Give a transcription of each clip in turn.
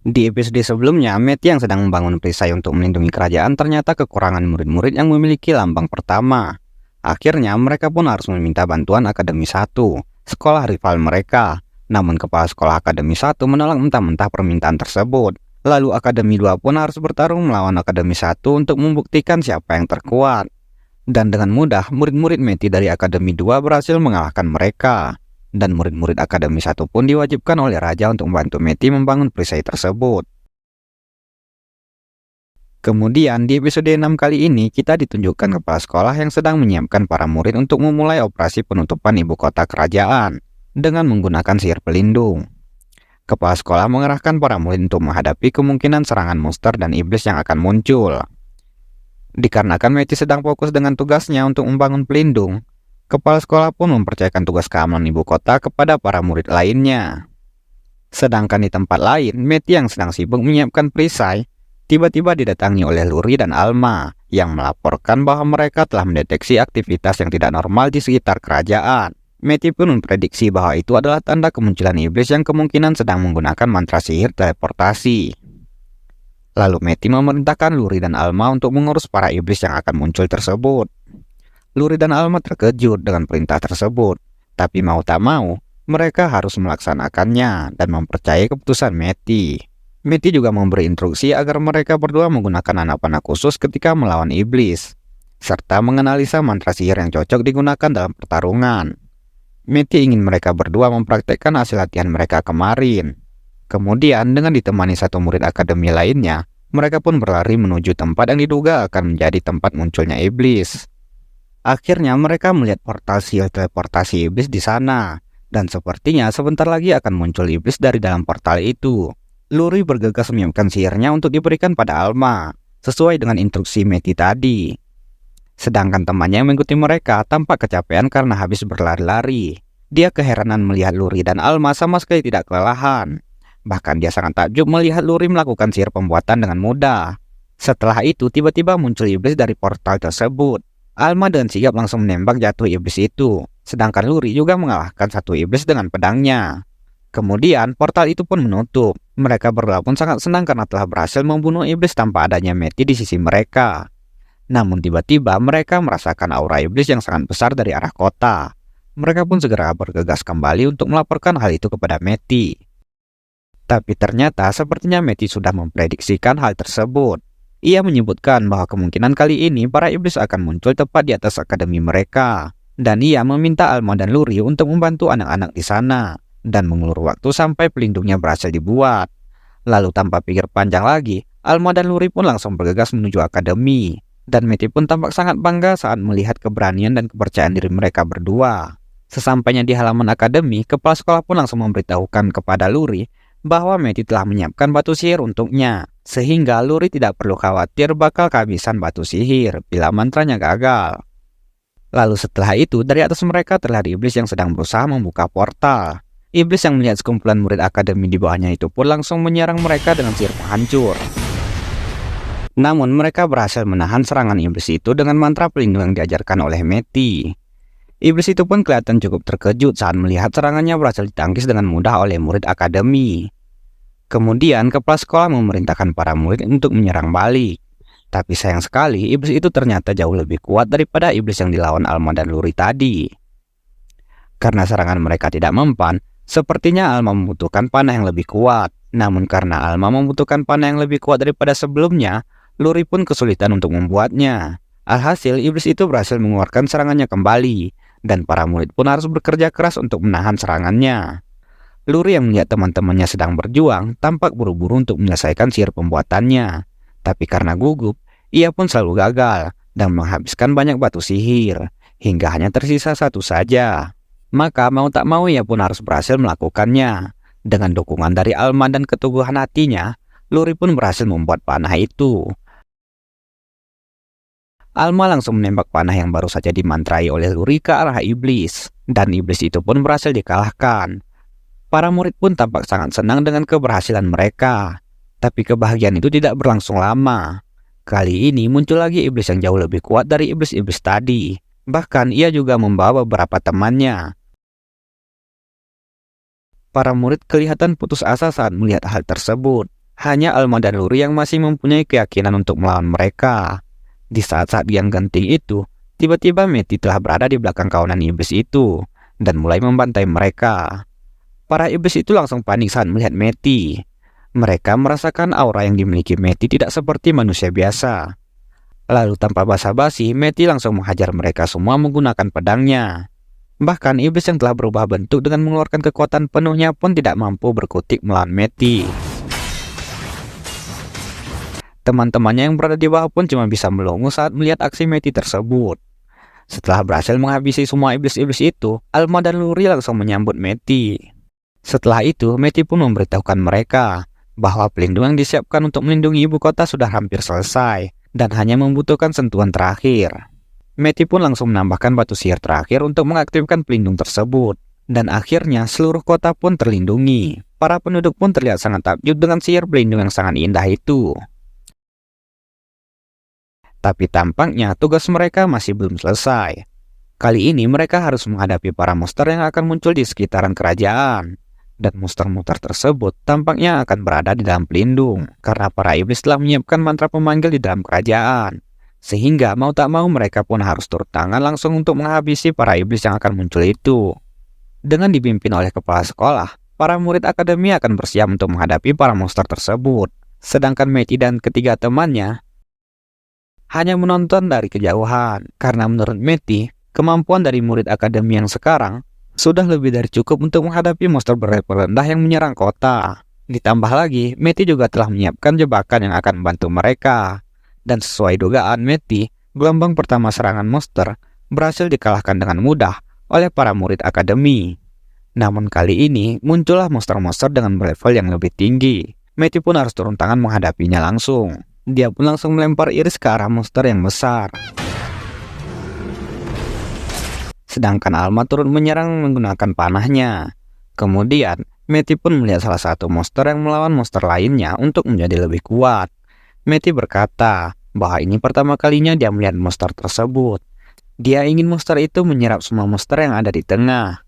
Di episode sebelumnya, Meti yang sedang membangun perisai untuk melindungi kerajaan ternyata kekurangan murid-murid yang memiliki lambang pertama. Akhirnya, mereka pun harus meminta bantuan Akademi 1, sekolah rival mereka. Namun kepala sekolah Akademi 1 menolak mentah-mentah permintaan tersebut. Lalu Akademi 2 pun harus bertarung melawan Akademi 1 untuk membuktikan siapa yang terkuat. Dan dengan mudah, murid-murid Meti dari Akademi 2 berhasil mengalahkan mereka. Dan murid-murid Akademi 1 pun diwajibkan oleh Raja untuk membantu Meti membangun perisai tersebut. Kemudian di episode 6 kali ini kita ditunjukkan kepala sekolah yang sedang menyiapkan para murid untuk memulai operasi penutupan ibu kota kerajaan dengan menggunakan sihir pelindung. Kepala sekolah mengerahkan para murid untuk menghadapi kemungkinan serangan monster dan iblis yang akan muncul. Dikarenakan Meti sedang fokus dengan tugasnya untuk membangun pelindung, kepala sekolah pun mempercayakan tugas keamanan ibu kota kepada para murid lainnya. Sedangkan di tempat lain, Meti yang sedang sibuk menyiapkan perisai, tiba-tiba didatangi oleh Luri dan Alma yang melaporkan bahwa mereka telah mendeteksi aktivitas yang tidak normal di sekitar kerajaan. Meti pun memprediksi bahwa itu adalah tanda kemunculan iblis yang kemungkinan sedang menggunakan mantra sihir teleportasi. Lalu Meti memerintahkan Luri dan Alma untuk mengurus para iblis yang akan muncul tersebut. Luri dan Alma terkejut dengan perintah tersebut, tapi mau tak mau, mereka harus melaksanakannya dan mempercayai keputusan Meti. Meti juga memberi instruksi agar mereka berdua menggunakan anak panah khusus ketika melawan iblis, serta menganalisa mantra sihir yang cocok digunakan dalam pertarungan. Meti ingin mereka berdua mempraktekkan hasil latihan mereka kemarin. Kemudian dengan ditemani satu murid akademi lainnya, mereka pun berlari menuju tempat yang diduga akan menjadi tempat munculnya iblis. Akhirnya mereka melihat portal sihir teleportasi iblis di sana, dan sepertinya sebentar lagi akan muncul iblis dari dalam portal itu. Luri bergegas menyiapkan sihirnya untuk diberikan pada Alma, sesuai dengan instruksi Meti tadi. Sedangkan temannya yang mengikuti mereka tampak kecapean karena habis berlari-lari. Dia keheranan melihat Luri dan Alma sama sekali tidak kelelahan. Bahkan dia sangat takjub melihat Luri melakukan sihir pembuatan dengan mudah. Setelah itu tiba-tiba muncul iblis dari portal tersebut. Alma dengan sigap langsung menembak jatuh iblis itu. Sedangkan Luri juga mengalahkan satu iblis dengan pedangnya. Kemudian portal itu pun menutup. Mereka berdua pun sangat senang karena telah berhasil membunuh iblis tanpa adanya Meti di sisi mereka. Namun tiba-tiba mereka merasakan aura iblis yang sangat besar dari arah kota. Mereka pun segera bergegas kembali untuk melaporkan hal itu kepada Meti. Tapi ternyata sepertinya Meti sudah memprediksikan hal tersebut. Ia menyebutkan bahwa kemungkinan kali ini para iblis akan muncul tepat di atas akademi mereka. Dan ia meminta Alma dan Luri untuk membantu anak-anak di sana dan mengulur waktu sampai pelindungnya berhasil dibuat. Lalu tanpa pikir panjang lagi, Alma dan Luri pun langsung bergegas menuju akademi. Dan Meti pun tampak sangat bangga saat melihat keberanian dan kepercayaan diri mereka berdua. Sesampainya di halaman akademi, kepala sekolah pun langsung memberitahukan kepada Luri bahwa Meti telah menyiapkan batu sihir untuknya, sehingga Luri tidak perlu khawatir bakal kehabisan batu sihir bila mantranya gagal. Lalu setelah itu, dari atas mereka terlihat iblis yang sedang berusaha membuka portal. Iblis yang melihat sekumpulan murid akademi di bawahnya itu pun langsung menyerang mereka dengan sihir penghancur. Namun mereka berhasil menahan serangan iblis itu dengan mantra pelindung yang diajarkan oleh Meti. Iblis itu pun kelihatan cukup terkejut saat melihat serangannya berhasil ditangkis dengan mudah oleh murid akademi. Kemudian kepala sekolah memerintahkan para murid untuk menyerang balik. Tapi sayang sekali iblis itu ternyata jauh lebih kuat daripada iblis yang dilawan Alma dan Luri tadi. Karena serangan mereka tidak mempan, sepertinya Alma membutuhkan panah yang lebih kuat. Namun karena Alma membutuhkan panah yang lebih kuat daripada sebelumnya, Luri pun kesulitan untuk membuatnya. Alhasil, iblis itu berhasil mengeluarkan serangannya kembali, dan para murid pun harus bekerja keras untuk menahan serangannya. Luri yang melihat teman-temannya sedang berjuang, tampak buru-buru untuk menyelesaikan sihir pembuatannya. Tapi karena gugup, ia pun selalu gagal, dan menghabiskan banyak batu sihir, hingga hanya tersisa satu saja. Maka mau tak mau ia pun harus berhasil melakukannya. Dengan dukungan dari Alma dan keteguhan hatinya, Luri pun berhasil membuat panah itu. Alma langsung menembak panah yang baru saja dimantrai oleh Luri ke arah iblis, dan iblis itu pun berhasil dikalahkan. Para murid pun tampak sangat senang dengan keberhasilan mereka, tapi kebahagiaan itu tidak berlangsung lama. Kali ini muncul lagi iblis yang jauh lebih kuat dari iblis-iblis tadi, bahkan ia juga membawa beberapa temannya. Para murid kelihatan putus asa saat melihat hal tersebut. Hanya Alma dan Luri yang masih mempunyai keyakinan untuk melawan mereka. Di saat-saat yang genting itu, tiba-tiba Meti telah berada di belakang kawanan iblis itu dan mulai membantai mereka. Para iblis itu langsung panik saat melihat Meti. Mereka merasakan aura yang dimiliki Meti tidak seperti manusia biasa. Lalu tanpa basa-basi, Meti langsung menghajar mereka semua menggunakan pedangnya. Bahkan iblis yang telah berubah bentuk dengan mengeluarkan kekuatan penuhnya pun tidak mampu berkutik melawan Meti. Teman-temannya yang berada di bawah pun cuma bisa melongo saat melihat aksi Meti tersebut. Setelah berhasil menghabisi semua iblis-iblis itu, Alma dan Luri langsung menyambut Meti. Setelah itu, Meti pun memberitahukan mereka bahwa pelindung yang disiapkan untuk melindungi ibu kota sudah hampir selesai dan hanya membutuhkan sentuhan terakhir. Meti pun langsung menambahkan batu sihir terakhir untuk mengaktifkan pelindung tersebut. Dan akhirnya seluruh kota pun terlindungi. Para penduduk pun terlihat sangat takjub dengan sihir pelindung yang sangat indah itu. Tapi tampaknya tugas mereka masih belum selesai. Kali ini mereka harus menghadapi para monster yang akan muncul di sekitaran kerajaan. Dan monster-monster tersebut tampaknya akan berada di dalam pelindung, karena para iblis telah menyiapkan mantra pemanggil di dalam kerajaan. Sehingga mau tak mau mereka pun harus turun tangan langsung untuk menghabisi para iblis yang akan muncul itu. Dengan dipimpin oleh kepala sekolah, para murid akademi akan bersiap untuk menghadapi para monster tersebut. Sedangkan Meti dan ketiga temannya hanya menonton dari kejauhan, karena menurut Meti, kemampuan dari murid akademi yang sekarang sudah lebih dari cukup untuk menghadapi monster berlevel rendah yang menyerang kota. Ditambah lagi, Meti juga telah menyiapkan jebakan yang akan membantu mereka. Dan sesuai dugaan Meti, gelombang pertama serangan monster berhasil dikalahkan dengan mudah oleh para murid akademi. Namun kali ini, muncullah monster-monster dengan level yang lebih tinggi. Meti pun harus turun tangan menghadapinya langsung. Dia pun langsung melempar iris ke arah monster yang besar. Sedangkan Alma turun menyerang menggunakan panahnya. Kemudian, Meti pun melihat salah satu monster yang melawan monster lainnya untuk menjadi lebih kuat. Meti berkata bahwa ini pertama kalinya dia melihat monster tersebut. Dia ingin monster itu menyerap semua monster yang ada di tengah.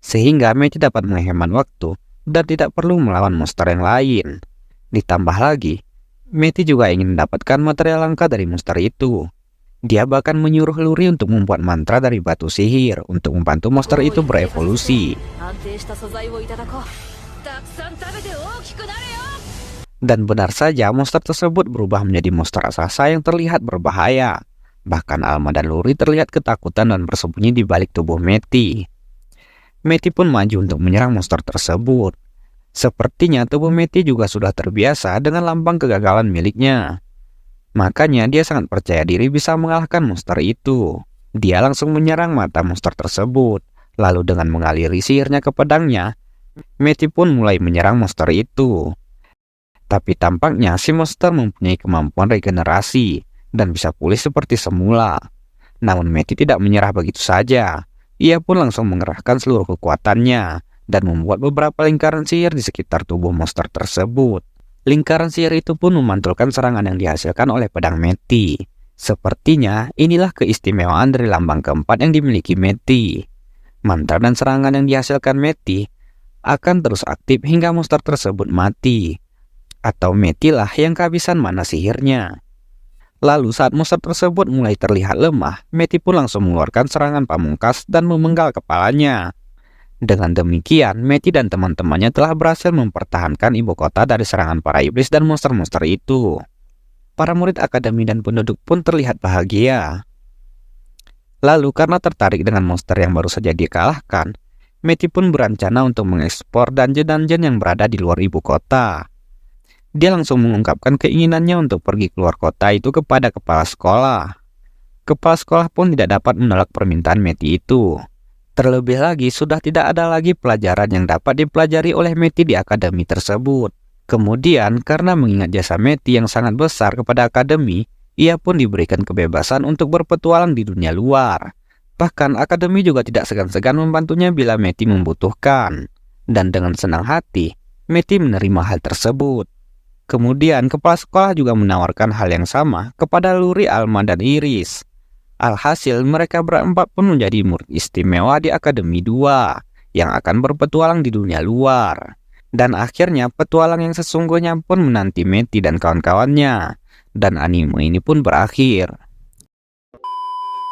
Sehingga Meti dapat menghemat waktu dan tidak perlu melawan monster yang lain. Ditambah lagi, Meti juga ingin mendapatkan material langka dari monster itu. Dia bahkan menyuruh Luri untuk membuat mantra dari batu sihir untuk membantu monster itu berevolusi. Dan benar saja monster tersebut berubah menjadi monster raksasa yang terlihat berbahaya. Bahkan Alma dan Luri terlihat ketakutan dan bersembunyi di balik tubuh Meti. Meti pun maju untuk menyerang monster tersebut. Sepertinya tubuh Meti juga sudah terbiasa dengan lambang kegagalan miliknya. Makanya dia sangat percaya diri bisa mengalahkan monster itu. Dia langsung menyerang mata monster tersebut. Lalu dengan mengaliri sihirnya ke pedangnya, Meti pun mulai menyerang monster itu. Tapi tampaknya si monster mempunyai kemampuan regenerasi dan bisa pulih seperti semula. Namun Meti tidak menyerah begitu saja. Ia pun langsung mengerahkan seluruh kekuatannya dan membuat beberapa lingkaran sihir di sekitar tubuh monster tersebut. Lingkaran sihir itu pun memantulkan serangan yang dihasilkan oleh pedang Meti. Sepertinya inilah keistimewaan dari lambang keempat yang dimiliki Meti. Mantra dan serangan yang dihasilkan Meti akan terus aktif hingga monster tersebut mati. Atau Meti lah yang kehabisan mana sihirnya. Lalu saat monster tersebut mulai terlihat lemah, Meti pun langsung mengeluarkan serangan pamungkas dan memenggal kepalanya. Dengan demikian, Meti dan teman-temannya telah berhasil mempertahankan ibu kota dari serangan para iblis dan monster-monster itu. Para murid akademi dan penduduk pun terlihat bahagia. Lalu karena tertarik dengan monster yang baru saja dikalahkan, Meti pun berencana untuk mengekspor dungeon-dungeon yang berada di luar ibu kota. Dia langsung mengungkapkan keinginannya untuk pergi keluar kota itu kepada kepala sekolah. Kepala sekolah pun tidak dapat menolak permintaan Meti itu. Terlebih lagi, sudah tidak ada lagi pelajaran yang dapat dipelajari oleh Meti di akademi tersebut. Kemudian, karena mengingat jasa Meti yang sangat besar kepada akademi, ia pun diberikan kebebasan untuk berpetualang di dunia luar. Bahkan, akademi juga tidak segan-segan membantunya bila Meti membutuhkan. Dan dengan senang hati, Meti menerima hal tersebut. Kemudian, kepala sekolah juga menawarkan hal yang sama kepada Luri, Alma, dan Iris. Alhasil, mereka berempat pun menjadi murid istimewa di Akademi 2 yang akan berpetualang di dunia luar. Dan akhirnya petualang yang sesungguhnya pun menanti Matty dan kawan-kawannya. Dan anime ini pun berakhir.